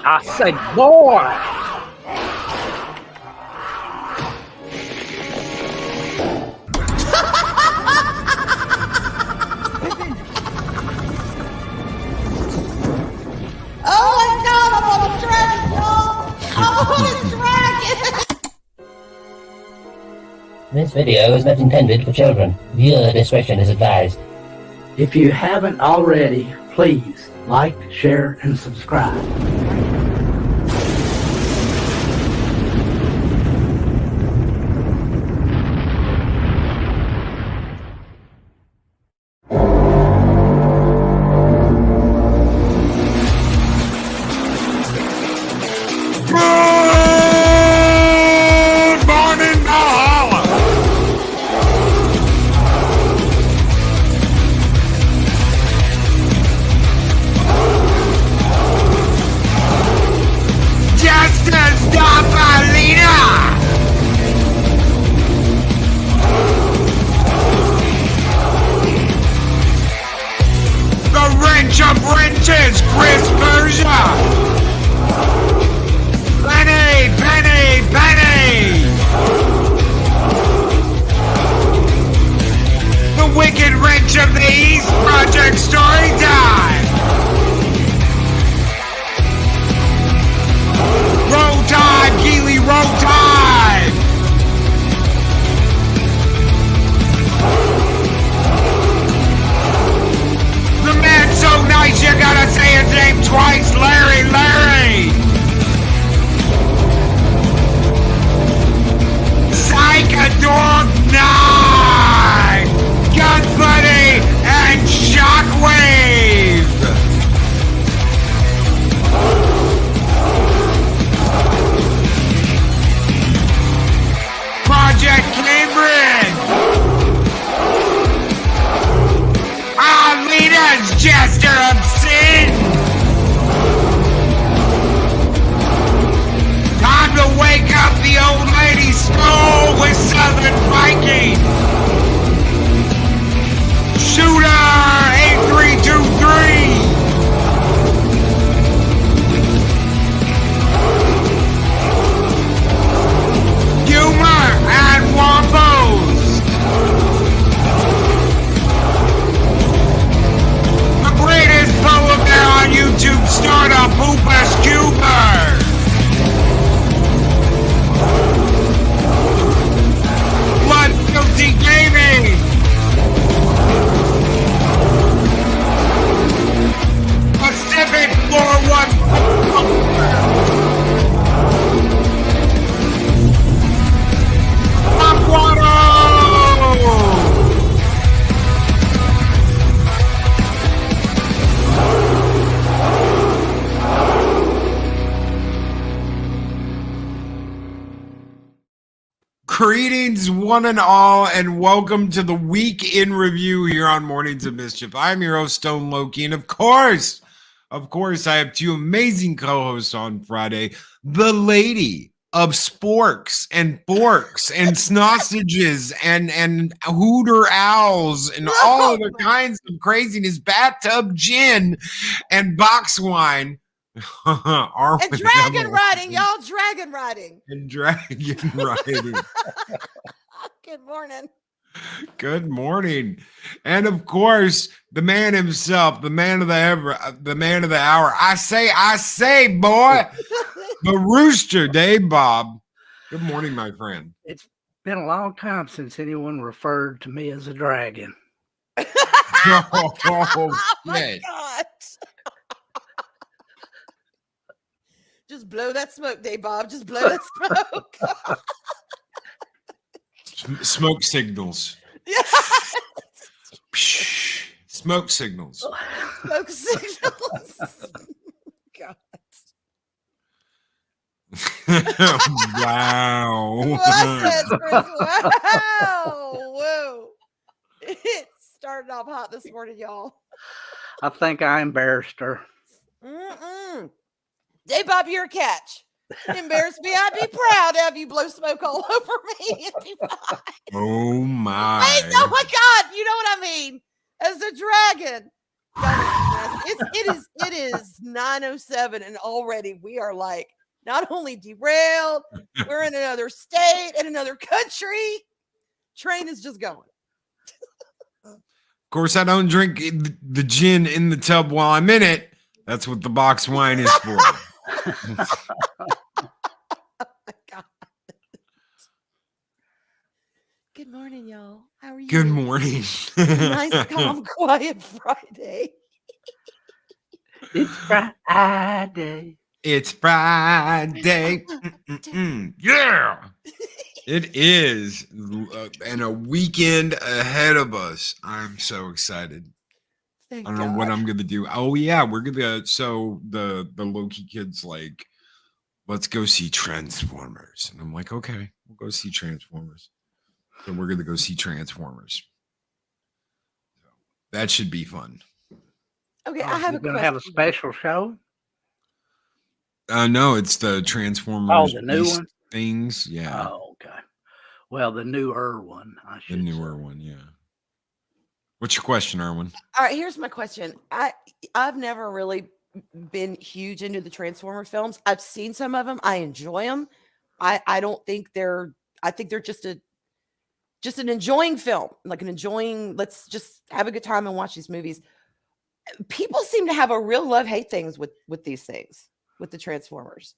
I said, boy. Oh my God, I'm on a dragon, y'all! I'm on a dragon! This video is not intended for children. Viewer discretion is advised. If you haven't already, please like, share, and subscribe. Greetings, one and all, and welcome to the Week in Review here on Mornings of Mischief. I'm your host, Stone Loki, and of course, I have two amazing co-hosts on Friday. The lady of sporks and forks and sausages and hooter owls and all other kinds of craziness, bathtub gin and box wine. And dragon riding, y'all. Dragon riding. And dragon riding. Good morning. Good morning. And of course, the man himself, the man of the hour. I say, boy, the Rooster, Dave Bob. Good morning, my friend. It's been a long time since anyone referred to me as a dragon. Oh my God. Just blow that smoke, Dave Bob. Just blow that smoke. Smoke signals. Yeah. Smoke signals. Smoke signals. God. Wow. Wow. Whoa. It started off hot this morning, y'all. I think I embarrassed her. Dave Bob, you're a catch. Embarrass me. I'd be proud to have you blow smoke all over me. Oh my. Wait, oh my God. You know what I mean. as a dragon. It is 9:07 and already we are like not only derailed, we're in another state, in another country. Train is just going. Of course, I don't drink the gin in the tub while I'm in it. That's what the box wine is for. Good morning, y'all. How are you? Good morning. Nice, calm, quiet Friday. It's Friday. It's Friday. Yeah. It is. And a weekend ahead of us. I'm so excited. Thank I don't know what I'm going to do. Oh, yeah. We're going to. So the Loki kids like, let's go see Transformers. And I'm like, okay, we'll go see Transformers. So we're going to go see Transformers. So that should be fun. Okay, I have a You're question. gonna have a special show. No, it's the Transformers. Oh, the new Beast one? things. Yeah. Oh, okay. Well, the newer one, I The should newer say. one. Yeah. What's your question, Erwin? All right, here's my question. I've never really been huge into the Transformer films. I've seen some of them. I enjoy them. I don't think they're. I think they're just an enjoying film, like an enjoying. Let's just have a good time and watch these movies. People seem to have a real love-hate things with these things, with the Transformers.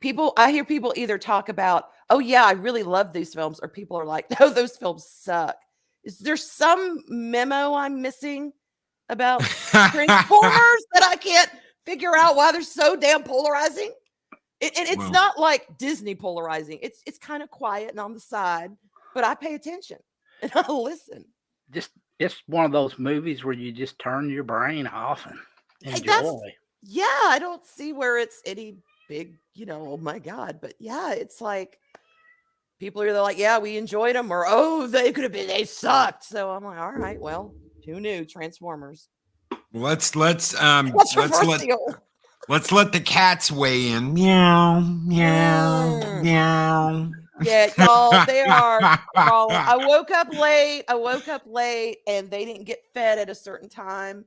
I hear people either talk about, oh yeah, I really love these films, or people are like, no, those films suck. Is there some memo I'm missing about Transformers that I can't figure out why they're so damn polarizing? And it's Well, not like Disney polarizing. It's kind of quiet and on the side, but I pay attention and I listen. Just one of those movies where you just turn your brain off and enjoy. Yeah, I don't see where it's any big, oh my God. But yeah, it's like people are either like, yeah, we enjoyed them, or oh, they sucked. So I'm like, all right, well, who knew? Transformers. let's Controversial. let's let the cats weigh in. Meow, meow, Mm. meow. Yeah, y'all, they are crawling. I woke up late and they didn't get fed at a certain time.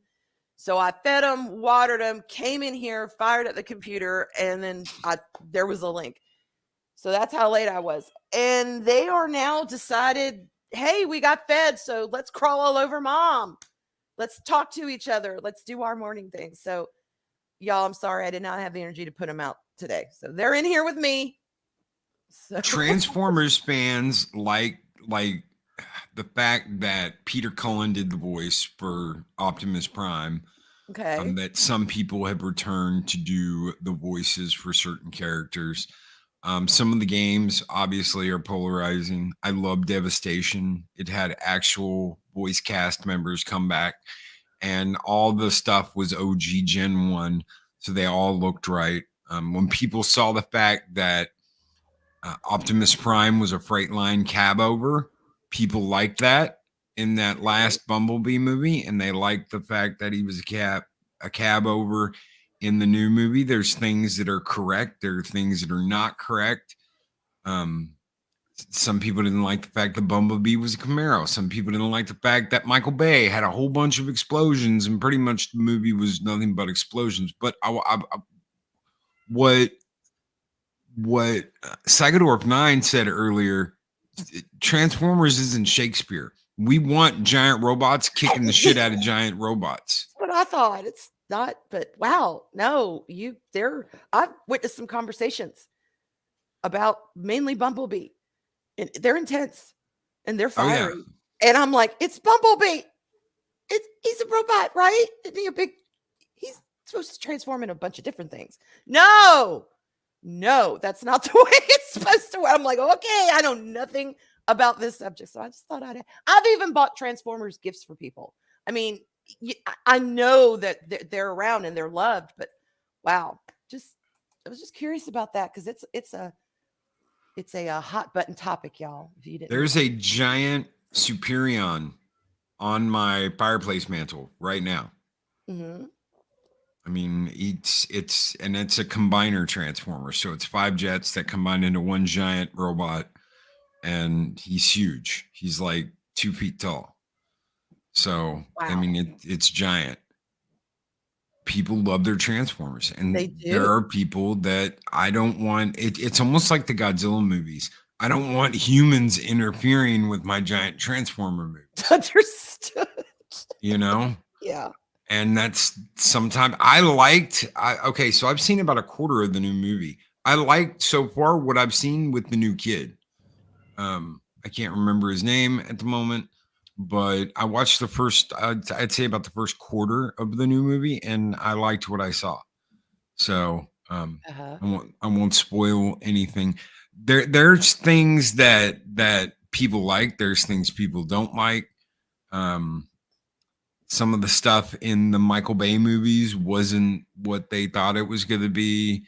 So I fed them, watered them, came in here, fired at the computer, and then there was a link. So that's how late I was. And they are now decided, hey, we got fed, so let's crawl all over mom. Let's talk to each other. Let's do our morning thing. So, y'all, I'm sorry I did not have the energy to put them out today. So they're in here with me. So. Transformers fans like the fact that Peter Cullen did the voice for Optimus Prime. Okay. That some people have returned to do the voices for certain characters. Some of the games obviously are polarizing. I love Devastation. It had actual voice cast members come back, and all the stuff was OG Gen 1, so they all looked right. When people saw the fact that Optimus Prime was a Freightline cab over, people liked that in that last Bumblebee movie, and they liked the fact that he was a cab over in the new movie. There's things that are correct. There are things that are not correct. Some people didn't like the fact that Bumblebee was a Camaro. Some people didn't like the fact that Michael Bay had a whole bunch of explosions, and pretty much the movie was nothing but explosions. But what Psychodorf 9 said earlier, Transformers isn't Shakespeare. We want giant robots kicking the shit out of giant robots. That's what I thought. It's not, but wow, no, I've witnessed some conversations about mainly Bumblebee, and they're intense and they're fiery. Oh, yeah. And I'm like, it's Bumblebee. He's a robot, right? Isn't he he's supposed to transform into a bunch of different things. No, that's not the way it's supposed to work. I'm like, okay, I know nothing about this subject. So I just thought I've even bought Transformers gifts for people. I mean, I know that they're around and they're loved, but wow, I was just curious about that because it's a hot button topic, y'all. If you didn't There's know. a giant Superion on my fireplace mantle right now. Mm-hmm. I mean, it's a combiner transformer, so it's 5 jets that combine into one giant robot, and he's huge. He's like 2 feet tall. So I Wow. mean, it's giant. People love their Transformers, and They do. there are people that I don't want. It's almost like the Godzilla movies. I don't want humans interfering with my giant Transformer movies. Understood. You know, Yeah. and that's sometimes okay, so I've seen about a quarter of the new movie. I liked so far what I've seen with the new kid. I can't remember his name at the moment, but I watched the first, I'd say about the first quarter of the new movie, and I liked what I saw. So Uh-huh. I won't spoil anything. There's things that people like. There's things people don't like. Some of the stuff in the Michael Bay movies wasn't what they thought it was going to be.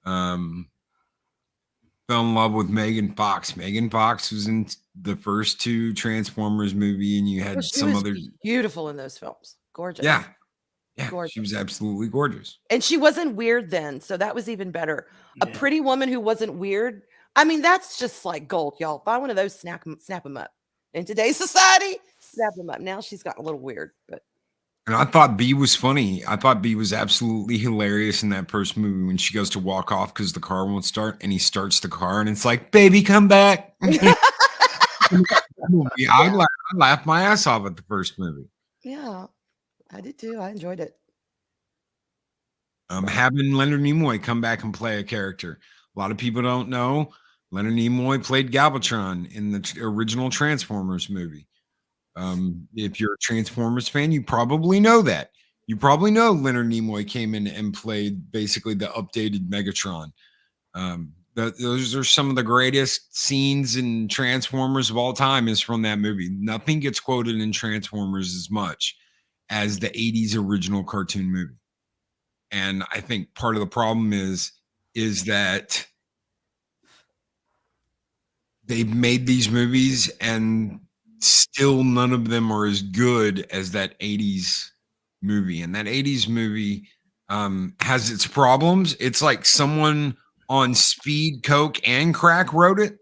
Fell in love with Megan Fox. Megan Fox was in the first two Transformers movie, and you Well, had she some was other. beautiful in those films. Gorgeous. Yeah, she Gorgeous. was absolutely gorgeous. And she wasn't weird then, so that was even better. A Yeah. pretty woman who wasn't weird. I mean, that's just like gold, y'all. Buy one of those, snap them up. In today's society, snap them up. Now she's gotten a little weird, but And I thought B was funny. I thought B was absolutely hilarious in that first movie when she goes to walk off because the car won't start, and he starts the car, and it's like, "Baby, come back." I laughed my ass off at the first movie. yeah, I did too. I enjoyed it. Having Leonard Nimoy come back and play a character. A lot of people don't know Leonard Nimoy played Galvatron in the original Transformers movie. If you're a Transformers fan, you probably know that. You probably know Leonard Nimoy came in and played basically the updated Megatron. Those are some of the greatest scenes in Transformers of all time is from that movie. Nothing gets quoted in Transformers as much as the 80s original cartoon movie. And I think part of the problem is that they've made these movies and still none of them are as good as that 80s movie. And that 80s movie has its problems. It's like someone on speed, coke, and crack wrote it.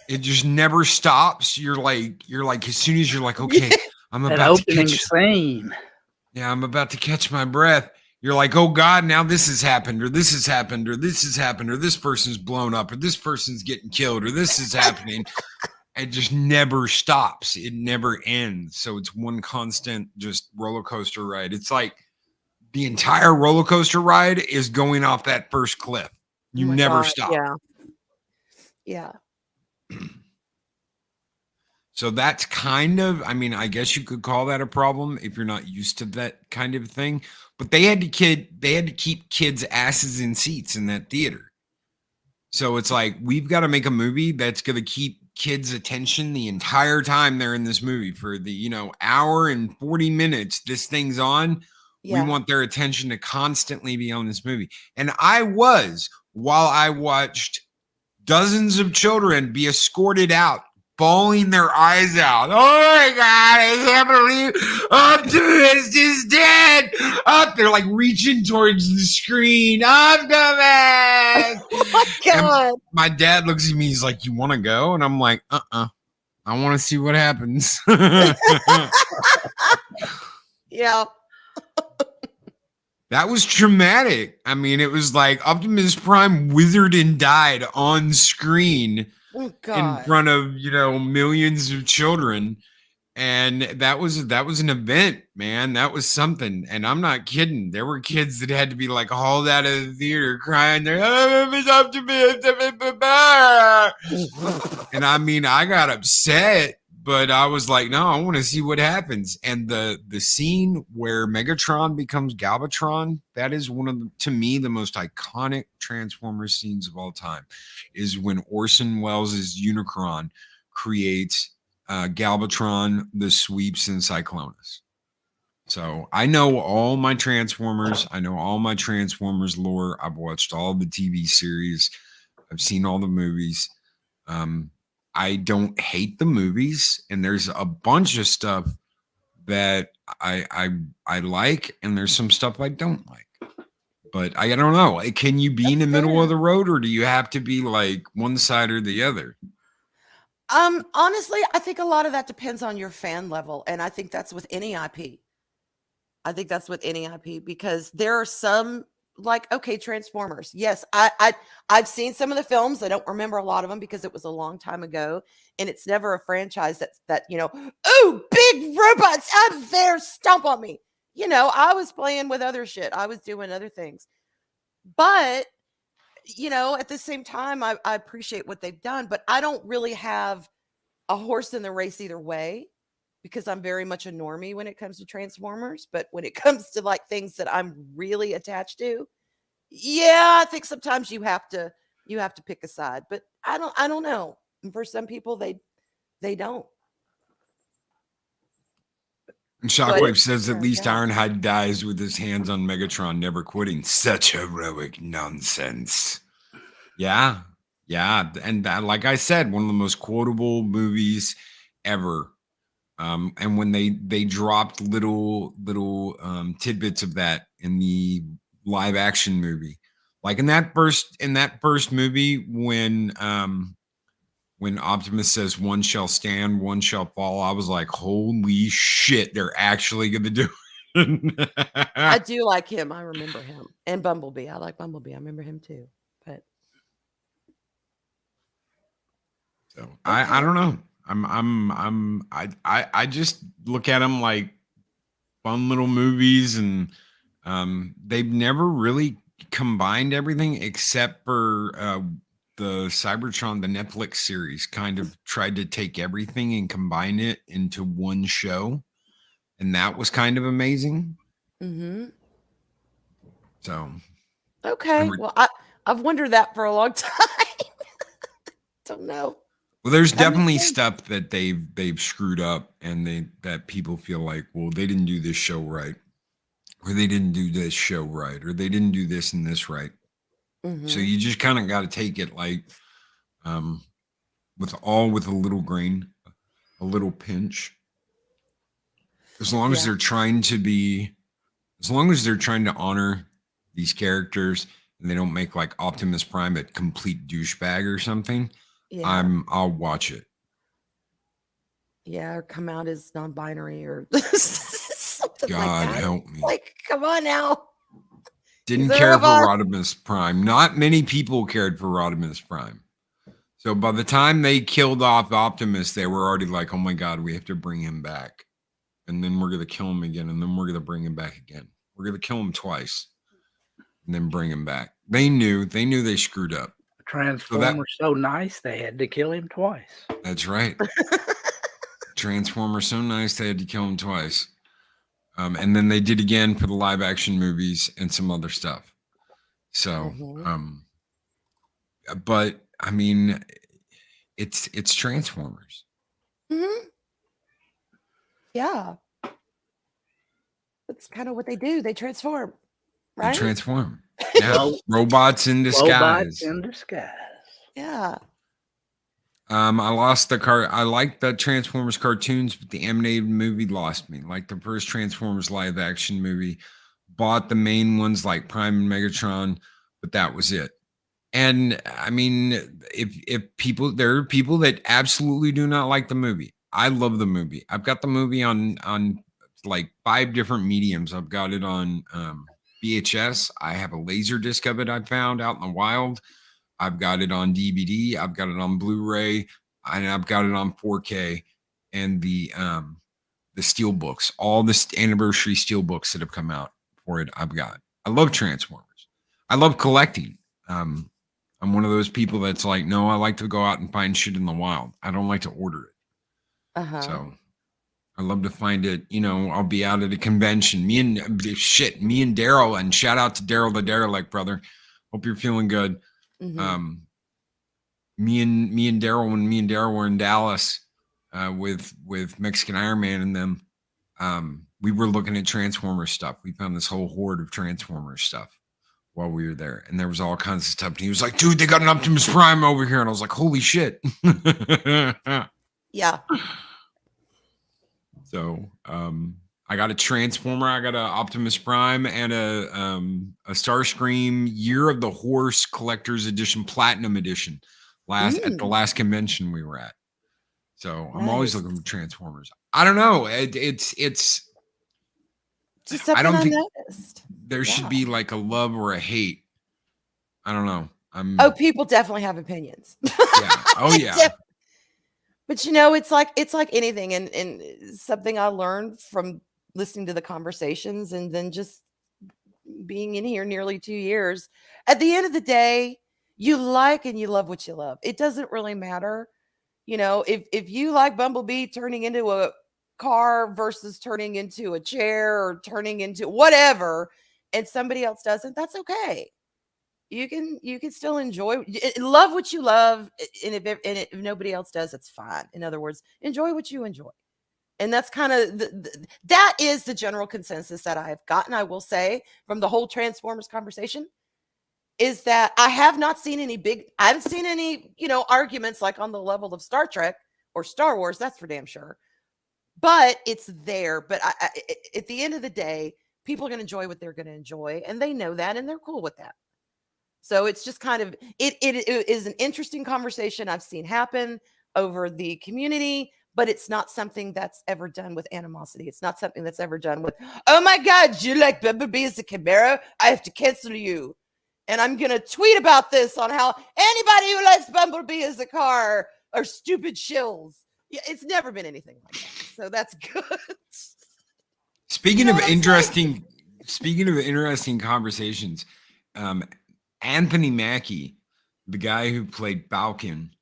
It just never stops. You're like, as soon as you're like, okay, I'm That about to opening catch. scene. Yeah, I'm about to catch my breath. You're like, oh God, now this has happened, or this has happened, or this has happened, or this person's blown up, or this person's getting killed, or this is happening. It just never stops. It never ends. So it's one constant just roller coaster ride. It's like the entire roller coaster ride is going off that first cliff. You Oh my never God, stop. Yeah. Yeah. So that's kind of, I mean, I guess you could call that a problem if you're not used to that kind of thing. But they had to keep kids' asses in seats in that theater. So it's like, we've got to make a movie that's going to keep kids' attention the entire time they're in this movie for the, hour and 40 minutes this thing's on. Yeah. We want their attention to constantly be on this movie. And while I watched dozens of children be escorted out, bawling their eyes out. Oh my God, I can't believe Optimus is dead. They're like reaching towards the screen. Optimus. Oh my God. And my dad looks at me. He's like, "You want to go?" And I'm like, I want to see what happens. Yeah. That was traumatic. I mean, it was like Optimus Prime withered and died on screen. Oh God. In front of millions of children, and that was an event, man. That was something, and I'm not kidding. There were kids that had to be like hauled out of the theater crying. They're and I mean, I got upset, but I was like, no, I want to see what happens. And the scene where Megatron becomes Galvatron, that is one of to me the most iconic Transformers scenes of all time, is when Orson Welles' Unicron creates Galvatron, the Sweeps, and Cyclonus. So I know all my Transformers. I know all my Transformers lore. I've watched all the TV series. I've seen all the movies. I don't hate the movies, and there's a bunch of stuff that I like, and there's some stuff I don't like. But I don't know. Can you be in the middle of the road, or do you have to be like one side or the other? Honestly, I think a lot of that depends on your fan level, and I think that's with any IP. I think that's with any IP because there are some like okay, Transformers. Yes, I've seen some of the films. I don't remember a lot of them because it was a long time ago, and it's never a franchise that oh, big robots out there, stomp on me. I was playing with other shit. I was doing other things, but at the same time, I appreciate what they've done, but I don't really have a horse in the race either way because I'm very much a normie when it comes to Transformers. But when it comes to like things that I'm really attached to, yeah, I think sometimes you have to pick a side. But I don't know. And for some people, they don't. And Shockwave says at Yeah, least yeah. Ironhide dies with his hands on Megatron, never quitting. Such heroic nonsense. Yeah. And like I said, one of the most quotable movies ever. And when they dropped little tidbits of that in the live action movie, like in that first movie when Optimus says one shall stand, one shall fall, I was like, holy shit, they're actually gonna do it. I do like him. I remember him. And Bumblebee. I like Bumblebee. I remember him too. But So I don't know. I just look at them like fun little movies, and they've never really combined everything except for the Cybertron, the Netflix series, kind of tried to take everything and combine it into one show, and that was kind of amazing. So okay. Well, I've wondered that for a long time. Don't know. Well, there's definitely stuff that they've screwed up, and that people feel like, well, they didn't do this show right, or they didn't do this show right, or they didn't do this and this right. So you just kind of got to take it like, with a little grain, a little pinch. As long as they're trying to honor these characters, and they don't make like Optimus Prime a complete douchebag or something. Yeah. I'll watch it. Yeah, or come out as non-binary or something God like that. help me. Like, come on now. Didn't care for Rodimus Prime. Not many people cared for Rodimus Prime. So by the time they killed off Optimus, they were already like, oh my God, we have to bring him back. And then we're going to kill him again. And then we're going to bring him back again. We're going to kill him twice and then bring him back. They knew they screwed up. Transformers so nice, they had to kill him twice. That's right. Transformers so nice, they had to kill him twice. And then they did again for the live action movies and some other stuff. So, but I mean, it's Transformers. Yeah. That's kind of what they do. They transform, right? They transform. Yeah. Robots in disguise. Yeah. I lost the car. I like the Transformers cartoons, but the animated movie lost me. Like the first Transformers live action movie, bought the main ones like Prime and Megatron, but that was it. And I mean, there are people that absolutely do not like the movie. I love the movie. I've got the movie on like 5 different mediums. I've got it on VHS. I have a laser disc of it I found out in the wild. I've got it on DVD. I've got it on Blu-ray, and I've got it on 4K. And the steel books, all the anniversary steel books that have come out for it, I've got. I love Transformers. I love collecting. I'm one of those people that's like, no, I like to go out and find shit in the wild. I don't like to order it. So I love to find it. I'll be out at a convention. Me and Daryl, and shout out to Daryl the Derelict, brother. Hope you're feeling good. Me and Daryl, when me and Daryl were in Dallas with Mexican Iron Man and them, we were looking at Transformers stuff. We found this whole horde of Transformers stuff while we were there, and there was all kinds of stuff. And he was like, "Dude, they got an Optimus Prime over here," and I was like, "Holy shit!" Yeah. So, I got a Transformer, I got an Optimus Prime, and a Starscream Year of the Horse Collector's Edition, Platinum Edition, at the last convention we were at. So I'm always Nice. looking for Transformers. I don't know. It's Just I something don't I think noticed. there should be like a love or a hate. I don't know. Oh, people definitely have opinions. Yeah. Oh yeah. But it's like anything, and something I learned from listening to the conversations and then just being in here nearly 2 years. At the end of the day, you like and you love what you love. It doesn't really matter. If you like Bumblebee turning into a car versus turning into a chair or turning into whatever, and somebody else doesn't, that's okay. You can still enjoy, love what you love, and if nobody else does, it's fine. In other words, enjoy what you enjoy. And that's kind of that is the general consensus that I have gotten, I will say, from the whole Transformers conversation, is that I haven't seen any, arguments like on the level of Star Trek or Star Wars, that's for damn sure. But it's there. But at the end of the day, people are going to enjoy what they're going to enjoy, and they know that, and they're cool with that. So it's just kind of, it is an interesting conversation I've seen happen over the community, but it's not something that's ever done with animosity. It's not something that's ever done with, oh my God, you like Bumblebee as a Camaro? I have to cancel you. And I'm going to tweet about this on how anybody who likes Bumblebee as a car are stupid shills. Yeah, it's never been anything like that. So that's good. Speaking of interesting conversations, Anthony Mackie, the guy who played Falcon,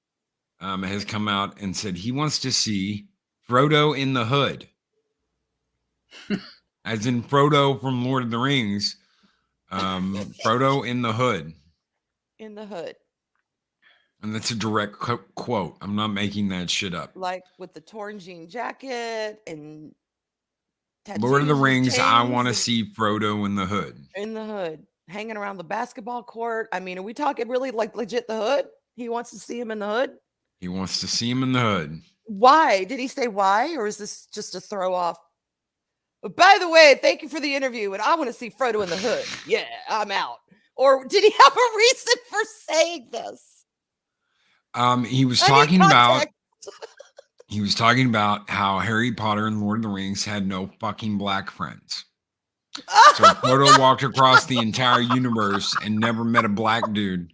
has come out and said he wants to see Frodo in the Hood, as in Frodo from Lord of the Rings. Frodo in the Hood. In the Hood. And that's a direct quote. I'm not making that shit up. Like with the torn jean jacket and Lord of the Rings, I want to see Frodo in the Hood. In the Hood. Hanging around the basketball court. I mean, are we talking really like legit the Hood? He wants to see him in the Hood? He wants to see him in the Hood. Why? Did he say why? Or is this just a throw off? By the way, thank you for the interview, and I want to see Frodo in the Hood. Yeah, I'm out. Or did he have a reason for saying this? He was talking about how Harry Potter and Lord of the Rings had no fucking black friends. So Frodo walked across the entire universe and never met a black dude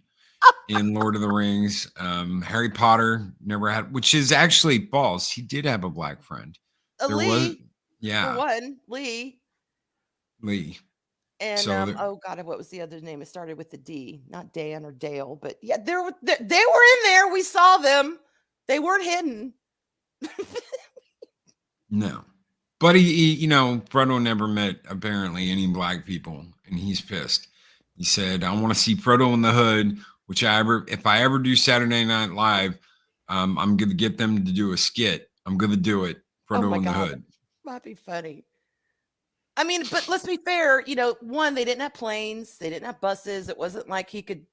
in Lord of the Rings. Harry Potter never had, which is actually false. He did have a black friend. Lee. Yeah. For one, Lee. And so oh God, what was the other name? It started with the D, not Dan or Dale, but yeah, they were in there. We saw them. They weren't hidden. No. But he, Frodo never met apparently any black people, and he's pissed. He said, I want to see Frodo in the Hood, if I ever do Saturday Night Live, I'm going to get them to do a skit. I'm going to do it. Frodo in the Hood. Might be funny. I mean, but let's be fair. One, they didn't have planes. They didn't have buses. It wasn't like he could,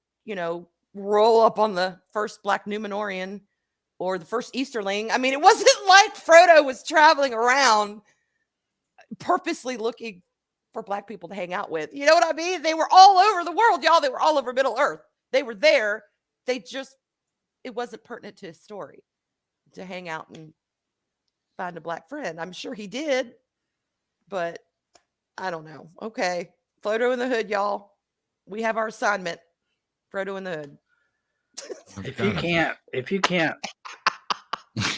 roll up on the first Black Numenorian or the first Easterling. I mean, it wasn't like Frodo was traveling around purposely looking for black people to hang out with. You know what I mean? They were all over the world, y'all. They were all over Middle Earth. They were there. It wasn't pertinent to his story to hang out and find a black friend. I'm sure he did, but I don't know. Okay. Frodo in the Hood, y'all. We have our assignment. Frodo in the Hood. If you can't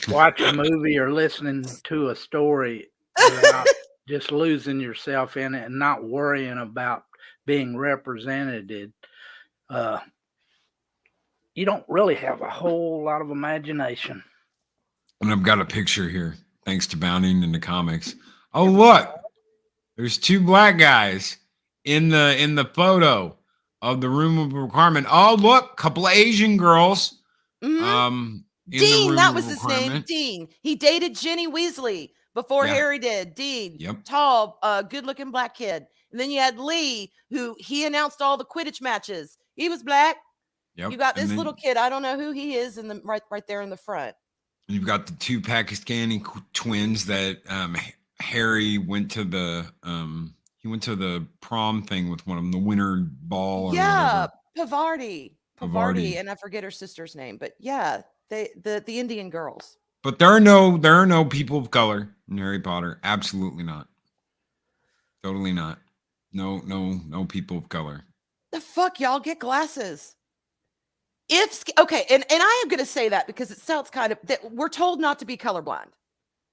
watch a movie or listening to a story without just losing yourself in it and not worrying about being represented, you don't really have a whole lot of imagination. And I've got a picture here, thanks to Bounding in the comics. Oh, look, there's two black guys in the photo of the room of requirement. Oh, look, couple of Asian girls. Mm-hmm. Dean, that was his name. Dean. He dated Ginny Weasley before Harry did. Dean, tall, good-looking black kid. And then you had Lee, who he announced all the Quidditch matches. He was black. Yep. You got this little kid. I don't know who he is in the right there in the front. You've got the two Pakistani twins that Harry went to the prom thing with one of them, the winter ball. Or Pavarti, and I forget her sister's name, but yeah, the Indian girls. But there are no people of color in Harry Potter. Absolutely not. Totally not. No people of color. The fuck, y'all get glasses. Okay, and I am going to say that because it sounds kind of that we're told not to be colorblind.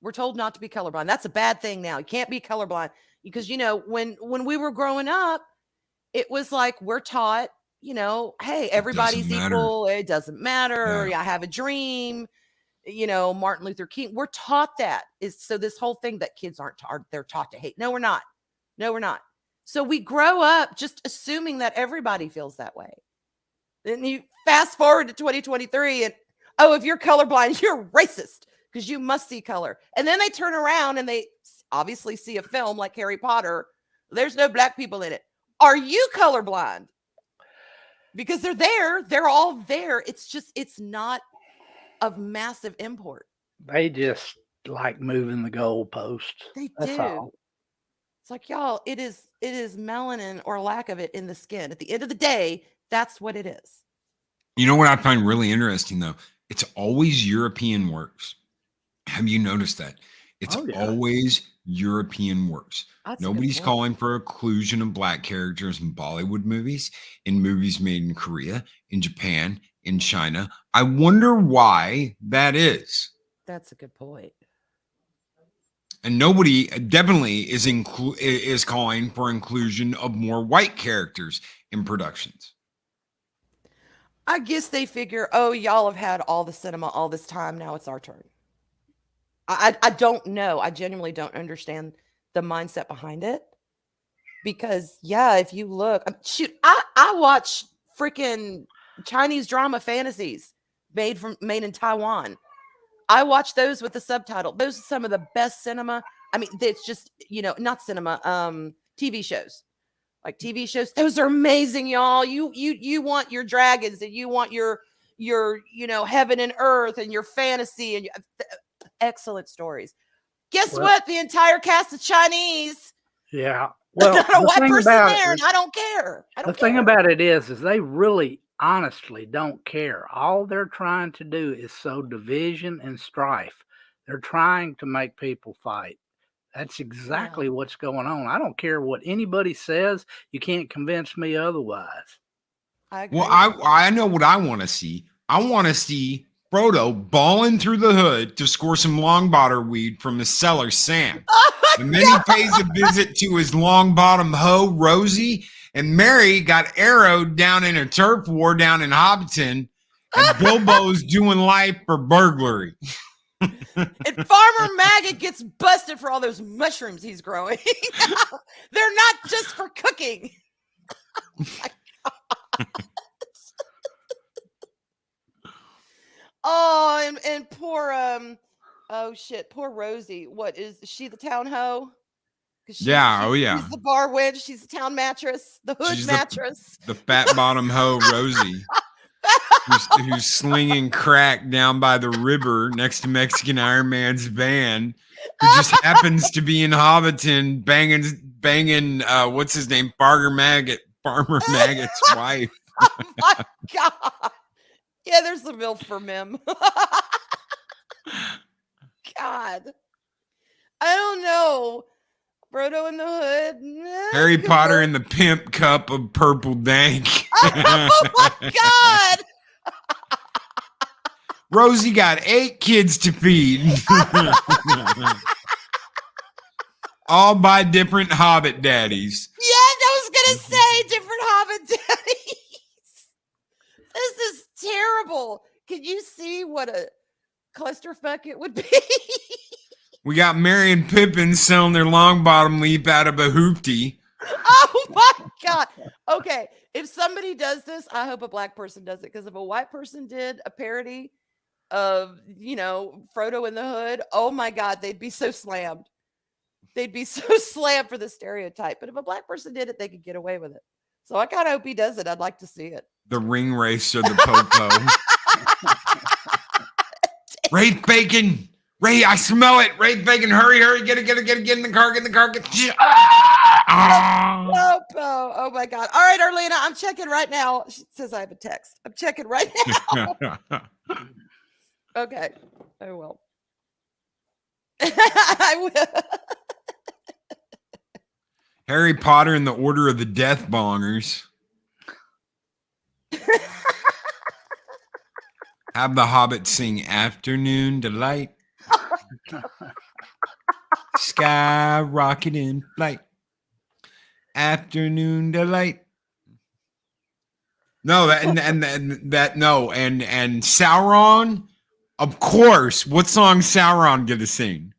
We're told not to be colorblind. That's a bad thing now. You can't be colorblind because when we were growing up, it was like we're taught, hey, everybody's equal. It doesn't matter. Yeah. I have a dream. Martin Luther King. We're taught that so this whole thing that kids they're taught to hate. No, we're not. So we grow up just assuming that everybody feels that way. Then you fast forward to 2023 and, if you're colorblind, you're racist because you must see color. And then they turn around and they obviously see a film like Harry Potter. There's no black people in it. Are you colorblind? Because they're there. They're all there. It's not of massive import. They just like moving the goalpost. That's all. It's like, y'all, it is melanin or lack of it in the skin. At the end of the day, that's what it is. You know what I find really interesting, though? It's always European works. Have you noticed that? It's always European works. Nobody's calling for inclusion of black characters in Bollywood movies, in movies made in Korea, in Japan, in China. I wonder why that is. That's a good point. And nobody definitely is calling for inclusion of more white characters in productions. I guess they figure, y'all have had all the cinema all this time. Now it's our turn. I don't know. I genuinely don't understand the mindset behind it. Because, if you look, I watch freaking Chinese drama fantasies made in Taiwan. I watch those with the subtitle. Those are some of the best cinema. I mean, it's just, not cinema, TV shows. Like TV shows, those are amazing, y'all. You want your dragons and you want your heaven and earth and your fantasy and excellent stories. Guess what? The entire cast is Chinese. Yeah. Well, not a white person there, and I don't care. The thing about it is they really honestly don't care. All they're trying to do is sow division and strife. They're trying to make people fight. That's exactly what's going on. I don't care what anybody says. You can't convince me otherwise. I agree. Well, I know what I want to see. I want to see Frodo balling through the hood to score some Longbottom weed from his cellar, Sam. And then he pays a visit to his long-bottom hoe, Rosie. And Mary got arrowed down in a turf war down in Hobbiton. And Bilbo's doing life for burglary. And Farmer Maggot gets busted for all those mushrooms he's growing. They're not just for cooking. And poor poor Rosie. What is she, the town hoe? She's the bar wench. She's the town mattress, the hood mattress. The fat bottom hoe, Rosie. who's slinging crack down by the river next to Mexican Iron Man's van, who just happens to be in Hobbiton banging what's his name? Farmer Maggot's wife. Oh my God. Yeah, there's the MILF for Mim. God. I don't know. Frodo in the Hood. Harry Potter in the pimp cup of purple dank. Oh my God. Rosie got 8 kids to feed. All by different Hobbit daddies. Yeah, I was going to say different Hobbit daddies. This is terrible. Can you see what a clusterfuck it would be? We got Merry and Pippin selling their long bottom leaf out of a hoopty. Oh my God. Okay. If somebody does this, I hope a black person does it. Because if a white person did a parody of, Frodo in the Hood, oh my God, they'd be so slammed. They'd be so slammed for the stereotype. But if a black person did it, they could get away with it. So I kind of hope he does it. I'd like to see it. The ring race or the popo. Wraith Bacon. Ray, I smell it. Wraith Bacon, hurry, get in the car, Oh my God. All right, Arlena, I'm checking right now. She says I have a text. I'm checking right now. Okay. Oh, well. I will. Harry Potter and the Order of the Death Bongers. Have the Hobbit sing Afternoon Delight. Sky rocket in flight. Afternoon Delight. No, and Sauron, of course. What song Sauron gonna sing?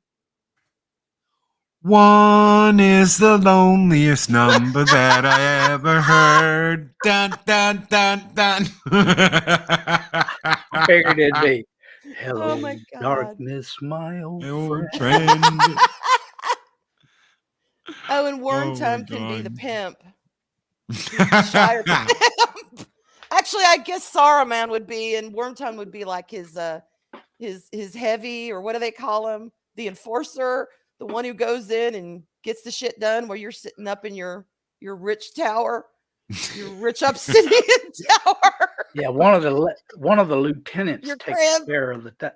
One is the loneliest number that I ever heard. Dun dun dun dun. I figured it'd be hello, Oh my God. darkness, my old Old friend. friend. Oh, and Worm Oh, Tongue my can be the God. pimp. Shire pimp. Actually, I guess Saruman would be, and Wormtongue would be like his heavy, or what do they call him? The enforcer, the one who goes in and gets the shit done while you're sitting up in your rich tower, your rich obsidian tower. Yeah, one of the lieutenants Your takes crib. care of the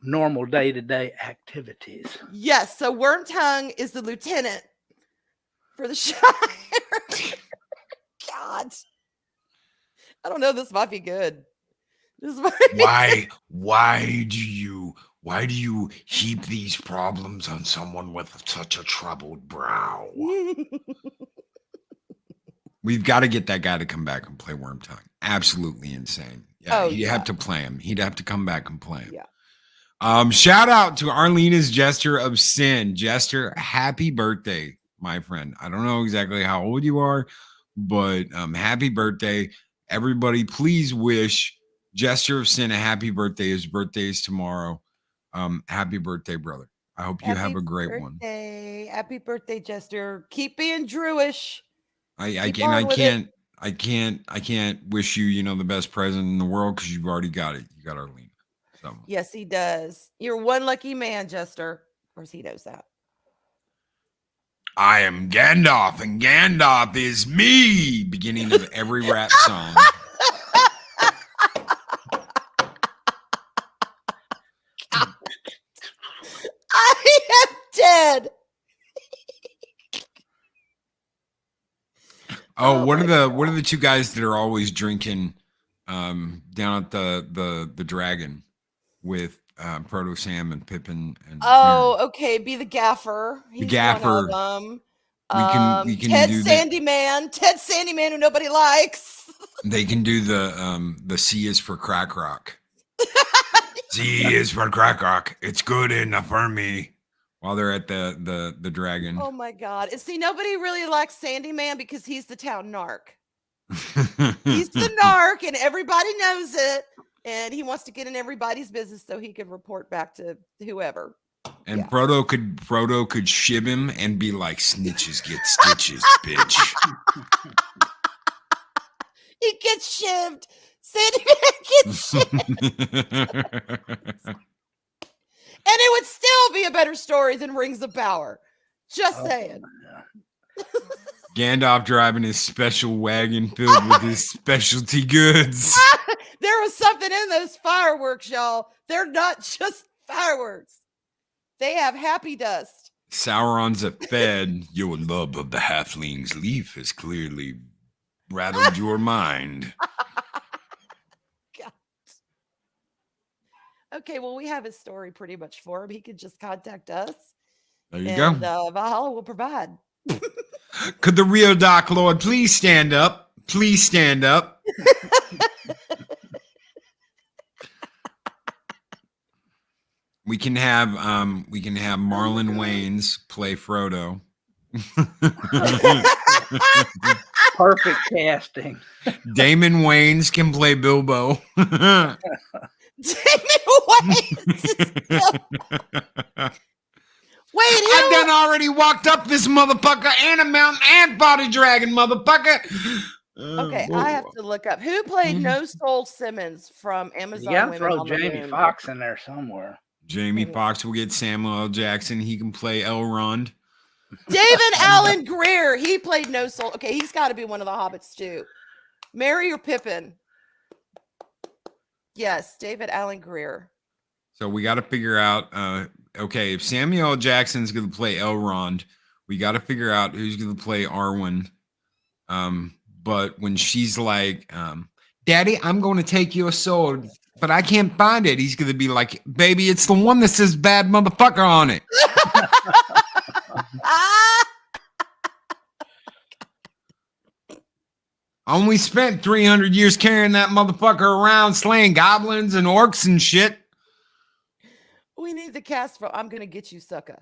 normal day-to-day activities. Yes, so Wormtongue is the lieutenant for the Shire. God, I don't know. This might be good. This might be Why do you heap these problems on someone with such a troubled brow? We've got to get that guy to come back and play Wormtongue. Absolutely insane. Yeah, Oh, you yeah. have to play him. He'd have to come back and play him. Yeah. Shout out to Arlena's Jester of Sin. Jester, happy birthday, my friend. I don't know exactly how old you are, but happy birthday. Everybody, please wish Jester of Sin a happy birthday. His birthday is tomorrow. Happy birthday, brother. I hope you have a great one. Happy birthday, Jester. Keep being Drewish. I can't wish you, the best present in the world because you've already got it. You got Arlena. So Yes, he does. You're one lucky man, Jester. Of course, he knows that. I am Gandalf, and Gandalf is me. Beginning of every rap song. I am dead. Oh, what my are the two guys that are always drinking down at the Dragon with Frodo, Sam, and Pippin and Merry? Okay. Be the gaffer. He's Gaffer. one of them. We can Ted do Ted Sandyman, who nobody likes. They can do the C is for crack rock. C is for crack rock. It's good enough for me. While they're at the Dragon. Oh my God. And see, nobody really likes Sandyman because he's the town narc. He's the narc and everybody knows it. And he wants to get in everybody's business so he can report back to whoever. And Yeah. Frodo could shib him and be like, snitches get stitches, bitch. He gets shivved. Sandyman gets shivved. And it would still be a better story than Rings of Power. Just saying. Gandalf driving his special wagon filled with his specialty goods. There was something in those fireworks, y'all. They're not just fireworks. They have happy dust. Sauron's a fed. Your love of the halfling's leaf has clearly rattled your mind. God. Okay, well, we have his story pretty much for him. He could just contact us. There you And go. Valhalla will provide. Could the real Doc Lord please stand up? Please stand up. We can have Marlon Wayans play Frodo. Perfect casting. Damon Wayans can play Bilbo. Damon Wayans. Wait, I done already walked up this motherfucker and a mountain and body dragon, motherfucker. Okay, I have to look up who played No Soul Simmons from Amazon. You gotta Women throw on the Jamie Moon. Foxx in there somewhere. Jamie Foxx will get Samuel L. Jackson. He can play Elrond. David Allen Greer. He played No Soul. Okay, he's got to be one of the hobbits too. Merry or Pippin? Yes, David Allen Greer. So we got to figure out. Okay, if Samuel L. Jackson's going to play Elrond, we got to figure out who's going to play Arwen. But when she's like, "Daddy, I'm going to take you a sword, but I can't find it," he's going to be like, "Baby, it's the one that says bad motherfucker on it." I only spent 300 years carrying that motherfucker around, slaying goblins and orcs and shit. We need the cast for I'm Gonna Get You, Sucker.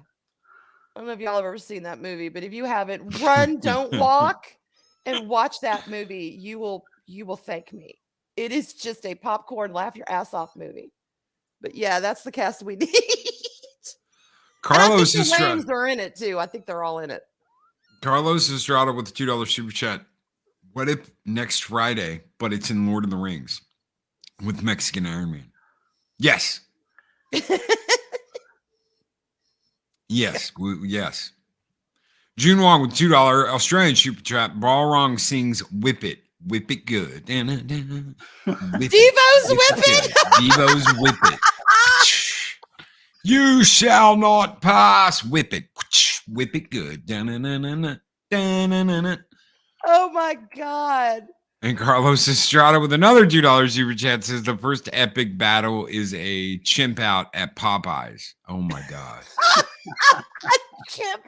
I don't know if y'all have ever seen that movie, but if you haven't, run, don't walk, and watch that movie. You will thank me. It is just a popcorn, laugh your ass off movie. But yeah, that's the cast we need. Carlos and I think the Estrada. names are in it too. I think they're all in it. Carlos Estrada with the $2 super chat. What if next Friday, but it's in Lord of the Rings with Mexican Iron Man? Yes. Yes. Yes. June Wong with $2 Australian super chat. Balrog sings "Whip It." Whip it good. Devo's Whip It. Devo's Whip It. You shall not pass. Whip it. Whip it good. Oh my God. And Carlos Estrada with another $2 super chat says the first epic battle is a chimp out at Popeyes. Oh my God. Chimp.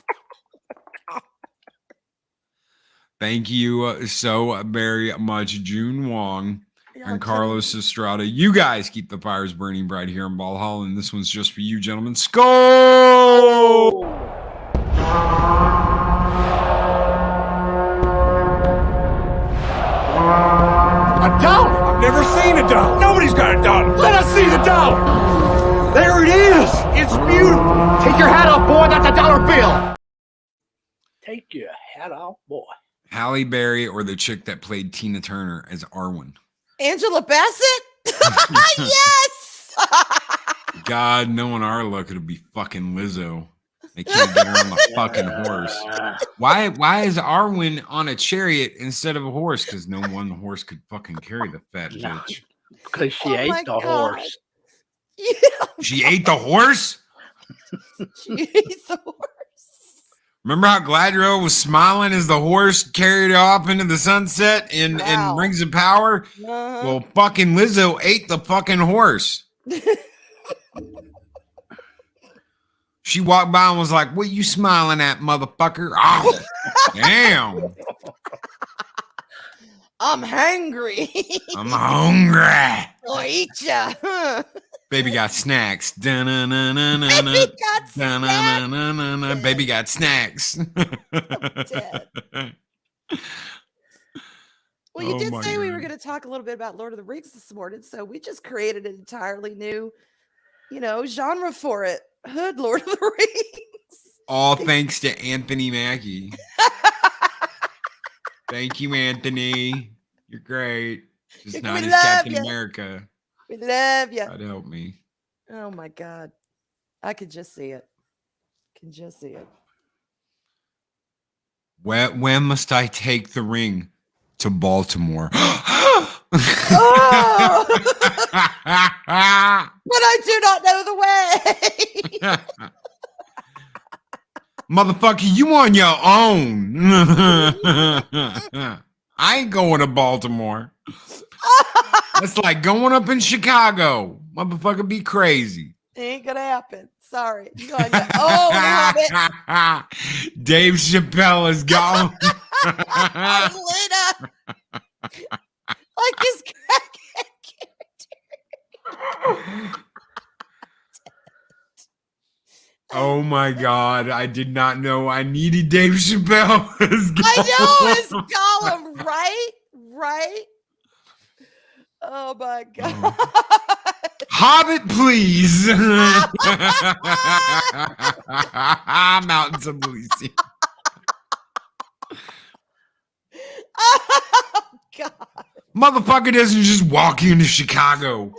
Thank you so very much, June Wong Y'all and Carlos Estrada. You guys keep the fires burning bright here in Valhalla, and this one's just for you, gentlemen. Skull! A dollar? I've never seen a dollar. Nobody's got a dollar. Let us see the dollar. There it is. It's beautiful. Take your hat off, boy. That's a dollar bill. Take your hat off, boy. Halle Berry or the chick that played Tina Turner as Arwen? Angela Bassett? Yes. God, knowing our luck, it'll be fucking Lizzo. They can't get her on the fucking horse. Why is Arwen on a chariot instead of a horse? Because no one horse could fucking carry the fat bitch. Because she Oh my ate the God. horse. Yeah, She ate the horse? she ate the horse. Remember how Galadriel was smiling as the horse carried off into the sunset in Wow. Rings of Power? Uh-huh. Well, fucking Lizzo ate the fucking horse. She walked by and was like, "What you smiling at, motherfucker?" Oh, damn. I'm hungry. I'm hungry. I'll eat ya. Baby got snacks. Baby Dun-na-na-na-na-na. got Dun-na-na-na-na-na. Baby got snacks. dead. Well, you Oh did my say we were God. going to talk a little bit about Lord of the Rings this morning, so we just created an entirely new, genre for it. Hood Lord of the Rings. All thanks to Anthony Mackie. Thank you, Anthony. You're great. Just We not as love Captain ya. America. We love you. God help me. Oh my God. I could just see it. Can just see it. When must I take the ring? To Baltimore. Oh! But I do not know the way. Motherfucker, you on your own. I ain't going to Baltimore. That's like going up in Chicago. Motherfucker, be crazy. Ain't gonna happen. Sorry. You gotta go. Oh, Hobbit. Dave Chappelle is gone. Lena. Like his crackhead character. Oh my God. I did not know I needed Dave Chappelle. I know it's Gollum, right? Right? Oh my God. Hobbit, please. Mountains of Elysium. Oh God. Motherfucker doesn't just walk into Chicago.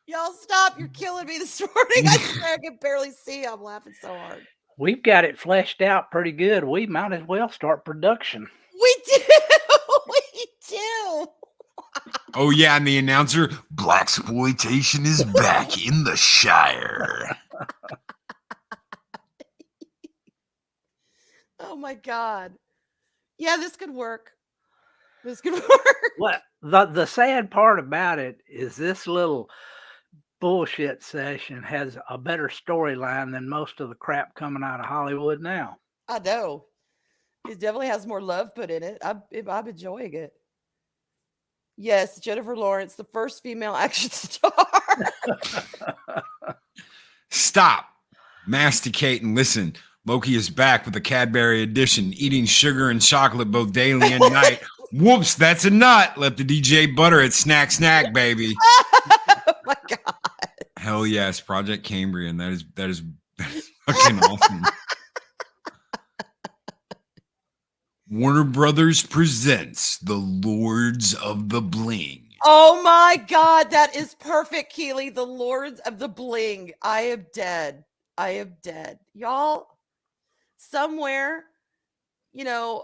Y'all stop. You're killing me this morning. I swear I can barely see. I'm laughing so hard. We've got it fleshed out pretty good. We might as well start production. We do. We do. Oh yeah, and the announcer, blaxploitation is back in the Shire. Oh my God. Yeah, this could work. This could work. What the sad part about it is this little bullshit session has a better storyline than most of the crap coming out of Hollywood now. I know. It definitely has more love put in it. I'm enjoying it. Yes, Jennifer Lawrence, the first female action star. Stop, masticate, and listen. Loki is back with the Cadbury edition, eating sugar and chocolate both daily and night. Whoops, that's a nut. Let the DJ butter it. Snack, snack, baby. Oh my God. Hell yes, Project Cambrian. That is fucking awesome. Warner Brothers presents The Lords of the Bling. Oh my God, that is perfect, Keely. The Lords of the Bling. I am dead. I am dead. Y'all, somewhere, you know,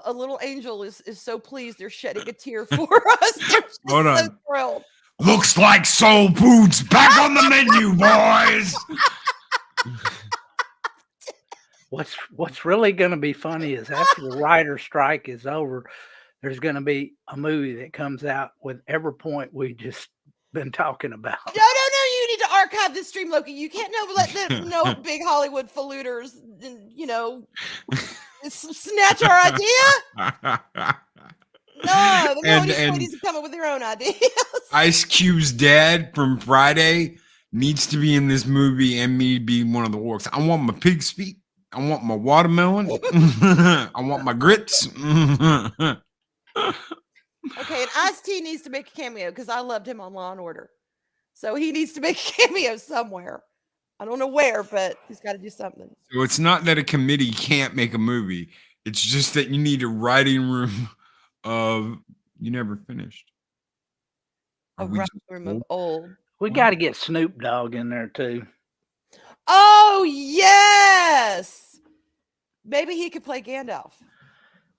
a little angel is so pleased they're shedding a tear for us. They're just Hold on. so thrilled. Looks like soul food's back on the menu, boys. What's really going to be funny is after the writer's strike is over, there's going to be a movie that comes out with every point we just been talking about. No. You need to archive this stream, Loki. You can't let them know big Hollywood falluters, you know, snatch our idea. No, the ladies are coming with their own ideas. Ice Cube's dad from Friday needs to be in this movie and me be one of the orcs. I want my pig's feet. I want my watermelon. I want my grits. Okay, and Ice-T needs to make a cameo because I loved him on Law and Order. So he needs to make a cameo somewhere. I don't know where, but he's got to do something. So it's not that a committee can't make a movie. It's just that you need a writing room of you never finished. A writing room of old. We got to get Snoop Dogg in there too. Oh yes, maybe he could play Gandalf.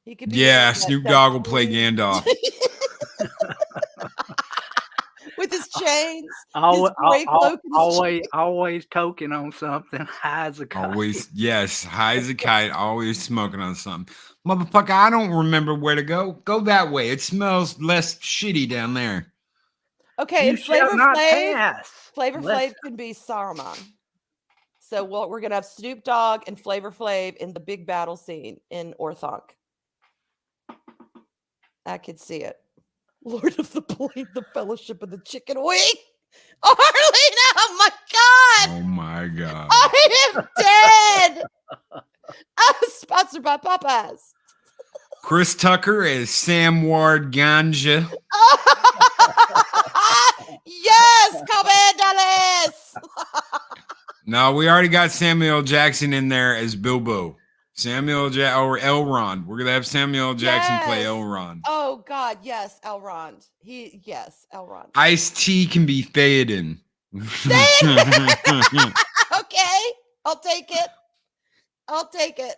He could. Snoop Dogg will play Gandalf with his chains. Always toking on something. High as a kite. Always, yes, high as a kite. Always smoking on something. Motherfucker, I don't remember where to go. Go that way. It smells less shitty down there. Okay, and Flavor Flav can be Saruman. So we're gonna have Snoop Dogg and Flavor Flav in the big battle scene in Orthanc. I could see it. Lord of the Bling, the Fellowship of the Chicken Wing. Arlene, oh my God! Oh my God! I am dead. Sponsored by Popeyes. Chris Tucker as Sam Ward Ganja. Yes, come in, Dallas. No, we already got Samuel Jackson in there as Bilbo. Or Elrond. We're gonna have Samuel Jackson play Elrond. Oh God, yes, Elrond. Elrond. Ice-T can be Theoden. Okay, I'll take it.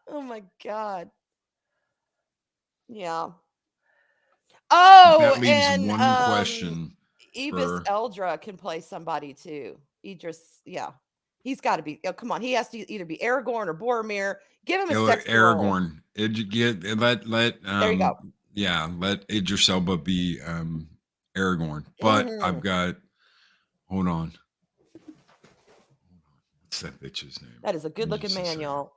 Oh my God. Yeah. Oh, that leaves and one question. Idris Eldra can play somebody too. Idris, yeah. He's got to be. Oh, come on, he has to either be Aragorn or Boromir. Give him a sexy Aragorn. There you go. Yeah, let Idris Elba be Aragorn. But I've got. Hold on. What's that bitch's name? That is a good-looking man, y'all.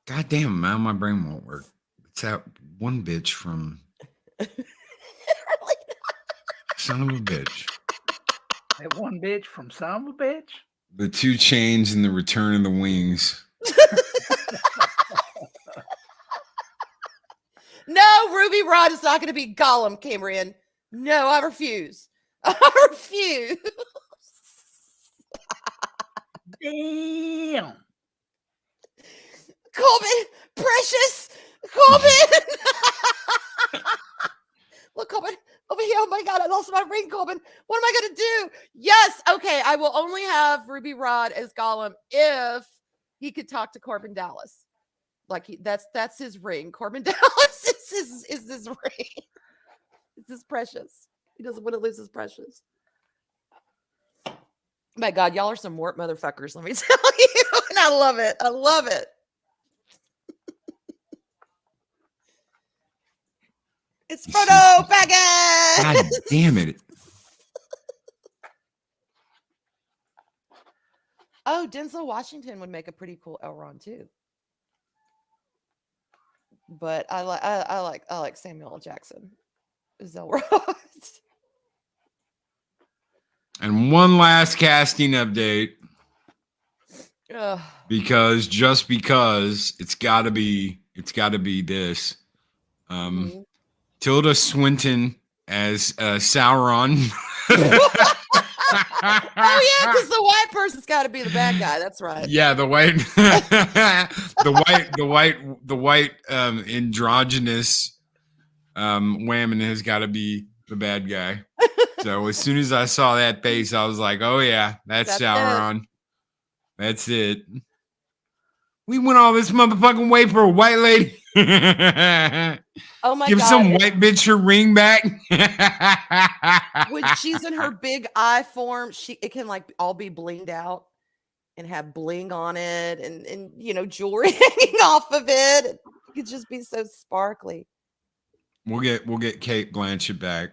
God damn, man, my brain won't work. It's that one bitch from. Son of a bitch. That one bitch from Son of a Bitch? The 2 Chainz and the Return of the Wings. No, Ruby Rod is not going to be Gollum, Cambrian. No, I refuse. I refuse. Damn. Corbin, precious Corbin. Look, Corbin, over here. Oh my God, I lost my ring, Corbin. What am I going to do? Yes, okay, I will only have Ruby Rod as Gollum if he could talk to Corbin Dallas. Like that's his ring. Corbin Dallas is his ring. It's his precious. He doesn't want to lose his precious. My God, y'all are some warp motherfuckers, let me tell you. And I love it. I love it. It's Frodo Baggins. God damn it. Oh, Denzel Washington would make a pretty cool Elrond too. But I like Samuel L. Jackson as Elrond. And one last casting update. Ugh. Because it's gotta be this. Mhm. Tilda Swinton as Sauron. Oh yeah, because the white person's got to be the bad guy. That's right. Yeah, the white androgynous whammon has got to be the bad guy. So as soon as I saw that face, I was like, "Oh yeah, that's Sauron. That's it." We went all this motherfucking way for a white lady. Oh my Give God. some white bitch her ring back. When she's in her big eye form, it can like all be blinged out and have bling on it and you know, jewelry hanging off of it. It could just be so sparkly. We'll get Kate Blanchett back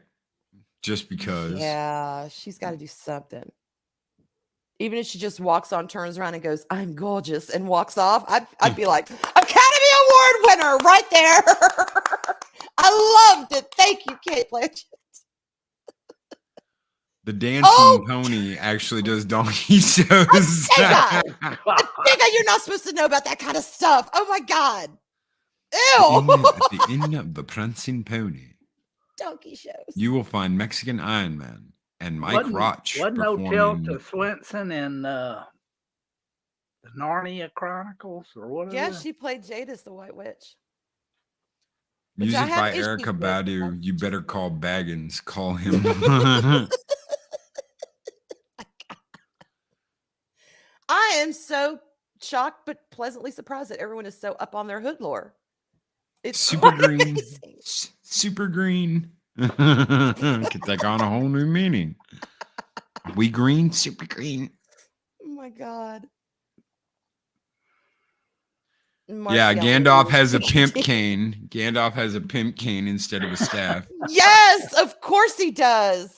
just because. Yeah, she's got to do something. Even if she just walks on, turns around and goes, "I'm gorgeous," and walks off, I'd be like, Academy Award winner right there. I loved it. Thank you, Kate Blanchett. The dancing pony actually does donkey shows. Sega, you're not supposed to know about that kind of stuff. Oh my God. Ew. At the end of the prancing pony, Donkey shows. you will find Mexican Iron Man and Mike Roch. Wasn't no Tilda Swinton in the Narnia Chronicles or whatever? Yeah, she played Jadis, the White Witch. Music by Erica Badu. You better call Baggins. Call him. I am so shocked but pleasantly surprised that everyone is so up on their hood lore. It's super green. amazing. Super green. Could take on a whole new meaning. We green, super green. Oh my God. Yeah, Gandalf has a pimp cane. Gandalf has a pimp cane instead of a staff. Yes, of course he does.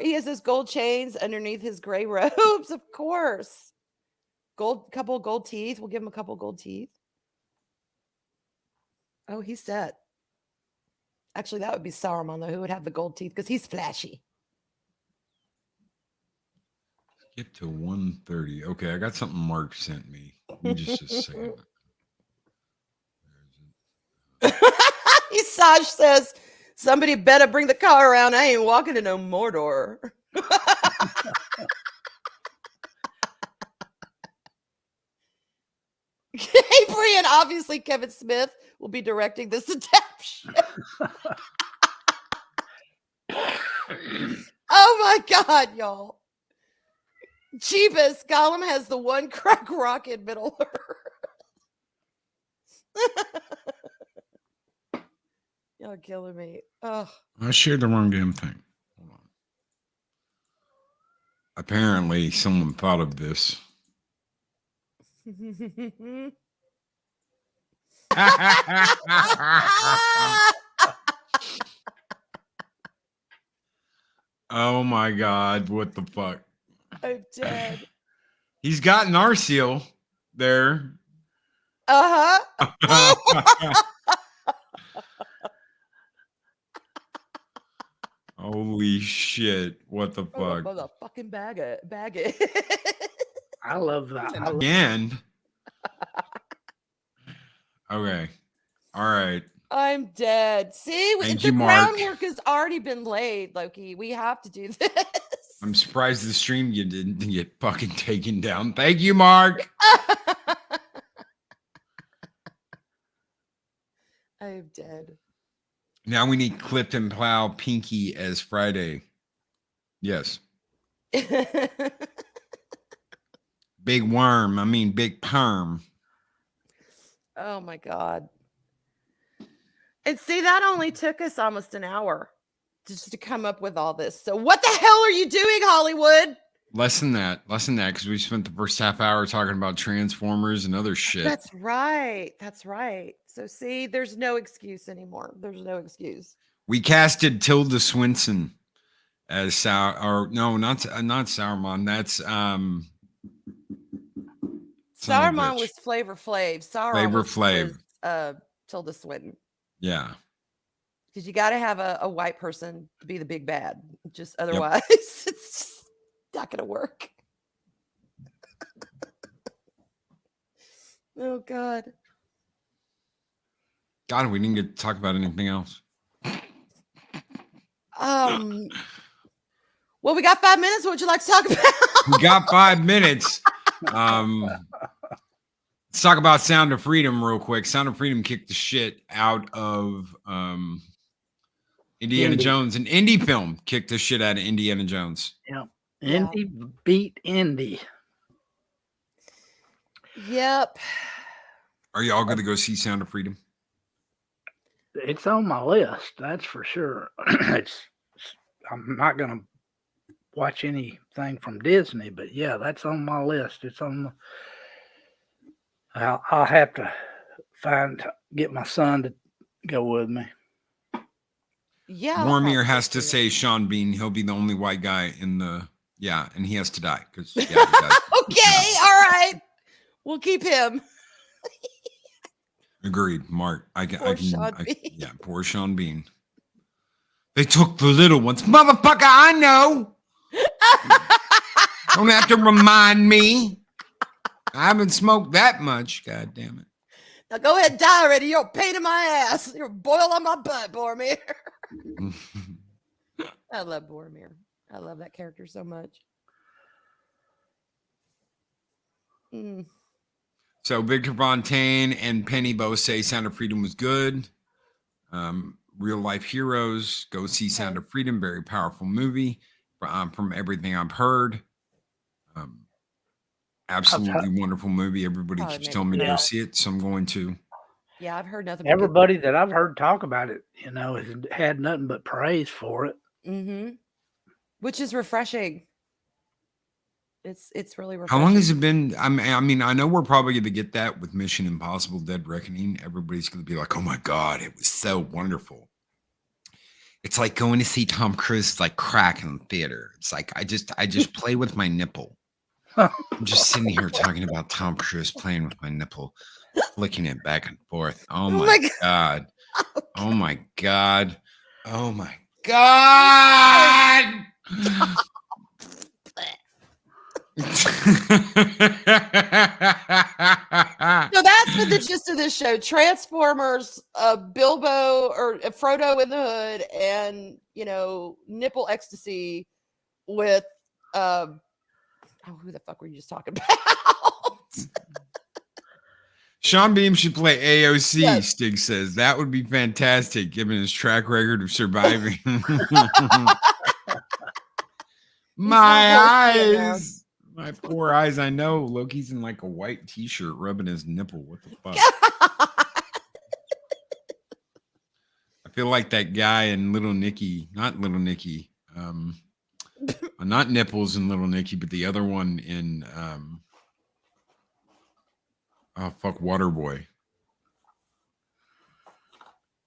He has his gold chains underneath his gray robes, of course. Couple gold teeth. We'll give him a couple gold teeth. Oh, he's set. Actually, that would be Saruman, though, who would have the gold teeth because he's flashy. Get to 1:30. Okay, I got something Mark sent me. Let me just a second. Saj says, "Somebody better bring the car around. I ain't walking to no Mordor." Avery and obviously Kevin Smith will be directing this adaptation. Oh my God, y'all. Jeebus, Gollum has the one crack rock in Middle Earth. Y'all killing me. Oh. I shared the wrong damn thing. Hold on. Apparently, someone thought of this. Oh my God, what the fuck? I'm dead. He's got an Arseal there. Uh-huh. Holy shit, what the fuck? Motherfucking bag it. I love that. And okay. All right. I'm dead. See, Thank the you, Mark. groundwork has already been laid, Loki. We have to do this. I'm surprised the stream you didn't get fucking taken down. Thank you, Mark. I am dead. Now we need Clifton Plow Pinky as Friday. Yes. Big worm. I mean, big perm. Oh my God. And see, that only took us almost an hour just to come up with all this. So what the hell are you doing, Hollywood? Less than that, because we spent the first half hour talking about Transformers and other shit. That's right. That's right. So see, there's no excuse anymore. There's no excuse. We casted Tilda Swinton as not Sauron. That's Saruman was Flavor Flav. Flavor Flav. Was Tilda Swinton. Yeah. Because you got to have a white person to be the big bad. Just otherwise, it's just not going to work. Oh, God. God, we didn't get to talk about anything else. Well, we got 5 minutes. What would you like to talk about? We got 5 minutes. Let's talk about Sound of Freedom real quick. Sound of Freedom kicked the shit out of Indiana Jones. An indie film kicked the shit out of Indiana Jones. Yep. Indy beat Indy. Yep. Are y'all going to go see Sound of Freedom? It's on my list, that's for sure. I'm not going to watch anything from Disney, but yeah, that's on my list. It's on. I'll have to get my son to go with me. Yeah. Boromir has to say Sean Bean. He'll be the only white guy in the and he has to die because okay, all right, we'll keep him. Agreed, Mark. Poor Sean Bean. Yeah, poor Sean Bean. They took the little ones, motherfucker. I know. Don't have to remind me. I haven't smoked that much. God damn it. Now go ahead and die already. You're a pain in my ass. You're a boil on my butt, Boromir. I love Boromir. I love that character so much. So Victor Fontaine and Penny both say Sound of Freedom was good. Real life heroes. Go see Sound of Freedom. Very powerful movie. From everything I've heard. Absolutely wonderful movie. Everybody keeps telling me to go see it, so I'm going to. Yeah, I've heard nothing. Everybody that I've heard talk about it, has had nothing but praise for it. Mm-hmm. Which is refreshing. It's really refreshing. How long has it been? I mean, I know we're probably going to get that with Mission Impossible: Dead Reckoning. Everybody's going to be like, "Oh my God, it was so wonderful." It's like going to see Tom Cruise like crack in the theater. It's like I just play with my nipple. I'm just sitting here talking about Tom Cruise playing with my nipple, flicking it back and forth. Oh my God. Oh my God. Oh my God. So that's been the gist of this show. Transformers, Bilbo or Frodo in the hood, and nipple ecstasy with who the fuck were you just talking about? Sean Beam should play AOC, yes. Stig says. That would be fantastic, given his track record of surviving. My eyes. My poor eyes. I know. Loki's in like a white t-shirt rubbing his nipple. What the fuck? I feel like that guy in Little Nicky. Not Little Nicky. Not Nipples in Little Nicky, but the other one in Waterboy.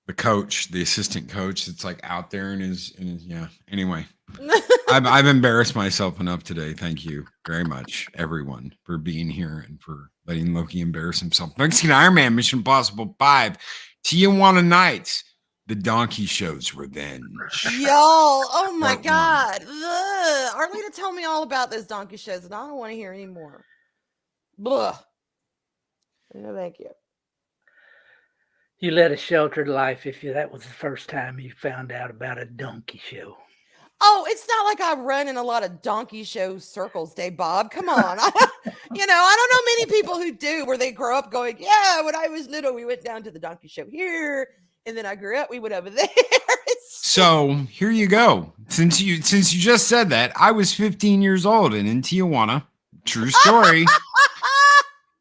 The coach, the assistant coach that's like out there in his anyway. I've embarrassed myself enough today. Thank you very much, everyone, for being here and for letting Loki embarrass himself. Mexican Iron Man, Mission Impossible 5, Tijuana Nights, The Donkey Show's Revenge. Y'all, oh my God. Arlena told me all about those donkey shows, and I don't want to hear anymore. Blah. No, thank you. You led a sheltered life that was the first time you found out about a donkey show. Oh, it's not like I run in a lot of donkey show circles, Dave Bob. Come on. I don't know many people who do, where they grow up going, yeah, when I was little, we went down to the donkey show here. And then I grew up, we went over there. So here you go. Since you just said that, I was 15 years old and in Tijuana, True story.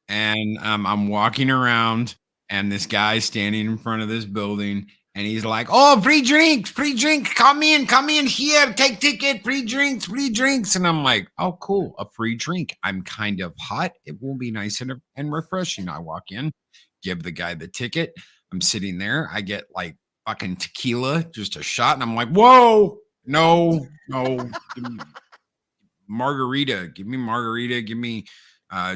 And I'm walking around, and this guy's standing in front of this building, and he's like, "Oh, free drinks, come in here, take ticket, free drinks." And I'm like, "Oh, cool, a free drink. I'm kind of hot. It will be nice and refreshing." I walk in, give the guy the ticket. I'm sitting there. I get like fucking tequila, just a shot, and I'm like, "Whoa, no, margarita. Give me margarita. Give me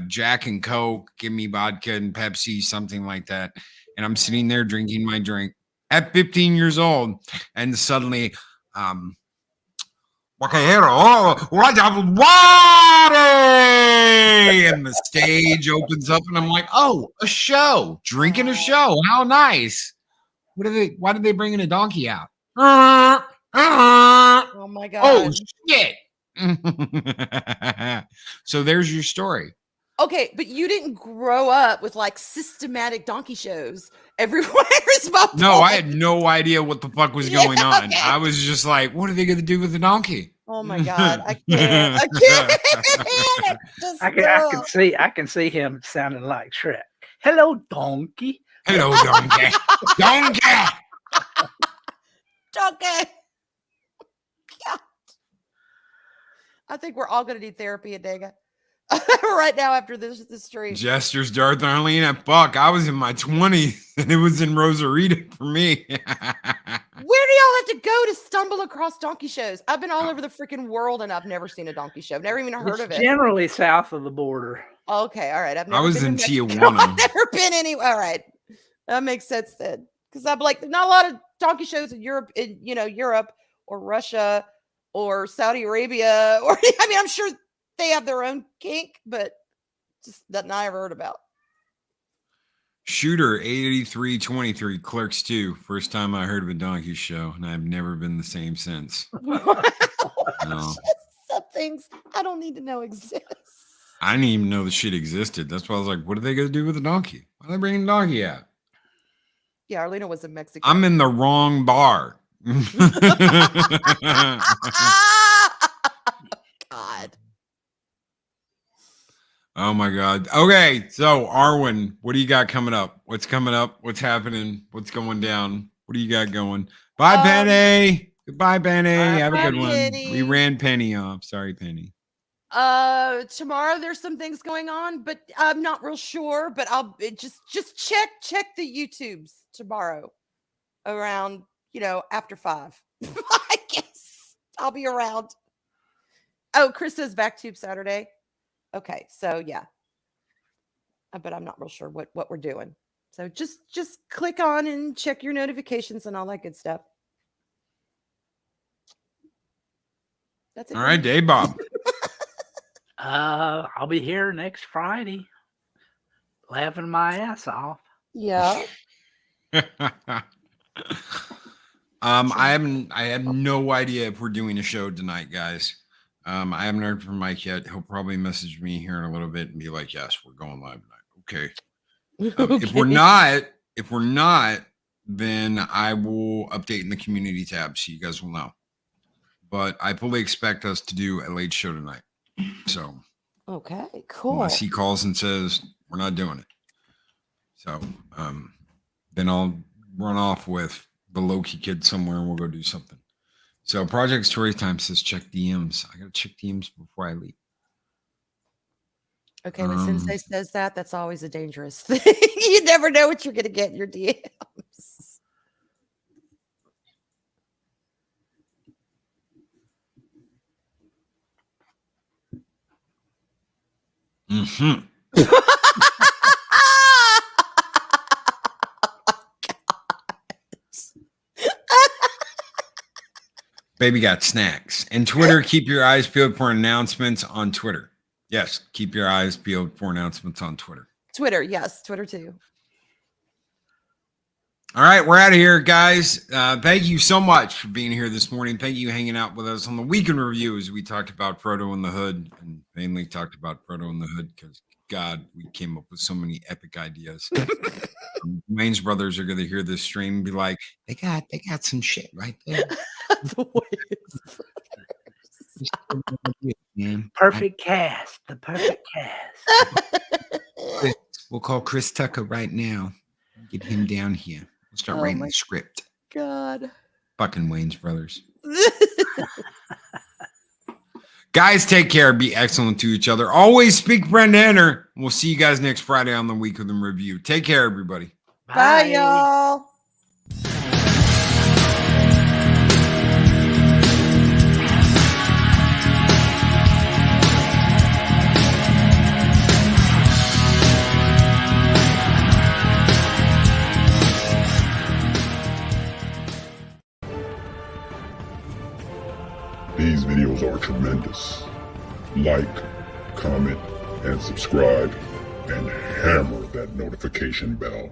Jack and Coke. Give me vodka and Pepsi, something like that." And I'm sitting there drinking my drink at 15 years old, and suddenly, what up, water? And the stage opens up, and I'm like, "Oh, a show, drinking a show. How nice." Why did they bring in a donkey out? Oh my God. Oh, shit. So there's your story. Okay, but you didn't grow up with like systematic donkey shows everywhere. No, I had no idea what the fuck was going on. Okay. I was just like, what are they going to do with the donkey? Oh my God, I can't. I can see him sounding like Shrek. Hello, donkey. Hello, donkey. Donkey. Donkey. God. I think we're all going to need therapy at Dega right now after this stream. Gestures, Darth Arlene. Fuck, I was in my 20s, and it was in Rosarita for me. Where do y'all have to go to stumble across donkey shows? I've been all over the freaking world, and I've never seen a donkey show. I've never even heard of it. Generally south of the border. Okay, all right. I was in Tijuana. I've never been anywhere. All right, that makes sense then. Because I'm like, there's not a lot of donkey shows in Europe, Europe or Russia or Saudi Arabia, or I mean, I'm sure they have their own kink, but just nothing I ever heard about. Shooter 88323 Clerks 2. First time I heard of a donkey show, and I've never been the same since. No. Some things I don't need to know exist. I didn't even know the shit existed. That's why I was like, what are they going to do with the donkey? Why are they bringing the donkey out? Yeah, Arlena was in Mexico. I'm in the wrong bar. God. Oh my God. Okay, so Arwen, what do you got coming up? What's coming up? What's happening? What's going down? What do you got going? Bye, Penny. Goodbye, Penny. Have a good one. Penny. We ran Penny off. Sorry, Penny. Tomorrow there's some things going on, but I'm not real sure. But I'll just check the YouTubes tomorrow around after 5. I guess I'll be around. Oh, Krista's back tube Saturday. Okay, so yeah, but I'm not real sure what we're doing. So just click on and check your notifications and all that good stuff. That's it. All right, Dave Bob. I'll be here next Friday, laughing my ass off. Yeah. I have no idea if we're doing a show tonight, guys. I haven't heard from Mike yet. He'll probably message me here in a little bit and be like, "Yes, we're going live tonight." Okay. Okay. If we're not, then I will update in the community tab so you guys will know. But I fully expect us to do a late show tonight. So okay, cool. Unless he calls and says we're not doing it. So then I'll run off with the Loki kid somewhere and we'll go do something. So Project Storytime says check DMs. I gotta check DMs before I leave. Okay, when Sensei says that, that's always a dangerous thing. You never know what you're gonna get in your DMs. Mm-hmm. Baby got snacks. And Twitter, keep your eyes peeled for announcements on Twitter. Yes, keep your eyes peeled for announcements on Twitter. Twitter, yes, Twitter too. All right, we're out of here, guys. Thank you so much for being here this morning. Thank you for hanging out with us on the Weekend Review as we talked about Frodo in the Hood, and mainly talked about Frodo in the Hood because, God, we came up with so many epic ideas. Wayne's brothers are going to hear this stream and be like, they got some shit right there. The Wayans brothers. Man. Perfect cast. The perfect cast. We'll call Chris Tucker right now. Get him down here. We'll start Oh writing my the script. God. Fucking Wayans brothers. Guys, take care. Be excellent to each other. Always speak Brenda Enter. We'll see you guys next Friday on the Week of the Review. Take care, everybody. Bye, y'all. These videos are tremendous. Like, comment, and subscribe, and hammer that notification bell.